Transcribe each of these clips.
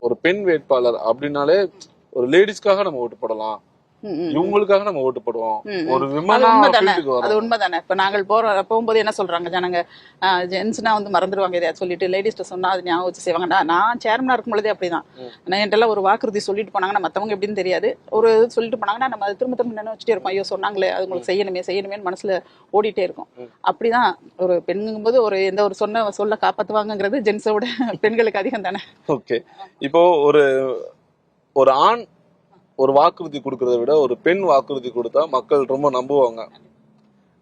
ஒரு பெண் வேட்பாளர் அப்படின்னாலே ஒரு லேடிஸ்க்காக நம்ம ஓட்டு போடலாம், இவங்களுக்காக நம்ம ஓட்டு போடுவோம். ஒரு அது உண்மைதானே. இப்ப நாங்கள் போகும்போது என்ன சொல்றாங்க ஜனங்க, ஜென்ஸ்னா வந்து மறந்துடுவாங்க எதையா சொல்லிட்டு, லேடிஸ்ட சொன்னா அது ஞாபகம் வச்சு செய்வாங்க. நான் சேர்மனா இருக்கும் பொழுதே அப்படிதான். என்கிட்ட ஒரு வாக்குறுதி சொல்லிட்டு போனாங்கன்னா மத்தவங்க எப்படின்னு தெரியாது, ஒரு சொல்லிட்டு போனாங்கன்னா நம்ம அதை திரும்ப திரும்ப நினைச்சிட்டே இருப்போம். ஐயோ சொன்னாங்களே, அது உங்களுக்கு செய்யணுமே மனசுல ஓடிட்டே இருக்கும். அப்படிதான் ஒரு பெண்ணுங்கும் போது ஒரு எந்த ஒரு சொல்ல காப்பாத்துவாங்கிறது ஜென்ஸோட பெண்களுக்கு அதிகம் தானே. ஓகே, இப்போ ஒரு ஆண் ஒரு வாக்குறுதி கொடுக்கறத விட ஒரு பெண் வாக்குறுதி கொடுத்தா மக்கள் ரொம்ப நம்புவாங்க.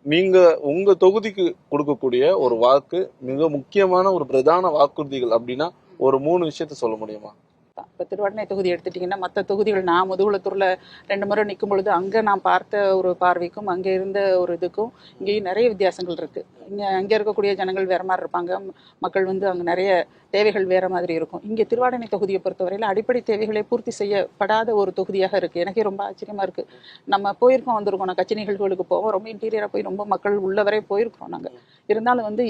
நீங்க உங்க தொகுதிக்கு கொடுக்கக்கூடிய ஒரு வாக்கு, மிக முக்கியமான ஒரு பிரதான வாக்குறுதிகள் அப்படின்னா ஒரு 3 விஷயத்த சொல்ல முடியுமா? இப்போ திருவாடனை தொகுதி எடுத்துட்டிங்கன்னா, மற்ற தொகுதிகள் நான் முதுகுளத்தூரில் 2 முறை நிற்கும் பொழுது அங்கே நான் பார்த்த ஒரு பார்வைக்கும் அங்கே இருந்த ஒரு இதுக்கும் இங்கேயும் நிறைய வித்தியாசங்கள் இருக்குது. அங்கே இருக்கக்கூடிய ஜனங்கள் வேறு மாதிரி இருப்பாங்க, மக்கள் வந்து அங்கே நிறைய தேவைகள் வேறு மாதிரி இருக்கும். இங்கே திருவாடனை தொகுதியை பொறுத்தவரையில் அடிப்படை தேவைகளை பூர்த்தி செய்யப்படாத ஒரு தொகுதியாக இருக்குது. எனக்கே ரொம்ப ஆச்சரியமாக இருக்குது. நம்ம போயிருக்கோம் வந்திருக்கோம், நான் கட்சி நிகழ்வுகளுக்கு போவோம், ரொம்ப இன்டீரியராக போய் ரொம்ப மக்கள் உள்ளவரை போயிருக்கிறோம் நாங்கள். இருந்தாலும் வந்து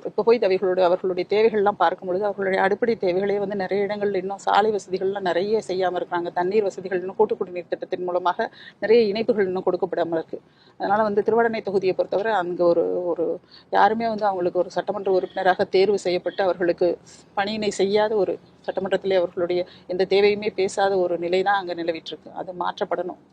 இப்போ போய் அவர்களுடைய தேவைகள்லாம் பார்க்கும் பொழுது அவர்களுடைய அடிப்படை தேவைகளே வந்து நிறைய இடங்களில் இன்னும் சாலை வசதிகள்லாம் நிறைய செய்யாமல் இருக்கிறாங்க. தண்ணீர் வசதிகள் இன்னும் கூட்டு குடிநீர் திட்டத்தின் மூலமாக நிறைய இணைப்புகள் இன்னும் கொடுக்கப்படாமல் இருக்குது. அதனால் வந்து திருவாடனை தொகுதியை பொறுத்தவரை அங்கே ஒரு யாருமே வந்து அவங்களுக்கு ஒரு சட்டமன்ற உறுப்பினராக தேர்வு செய்யப்பட்டு அவர்களுக்கு பணியினை செய்யாத ஒரு சட்டமன்றத்திலே அவர்களுடைய எந்த தேவையுமே பேசாத ஒரு நிலை தான் அங்கே நிலவிட்டு இருக்கு. அது மாற்றப்படணும்.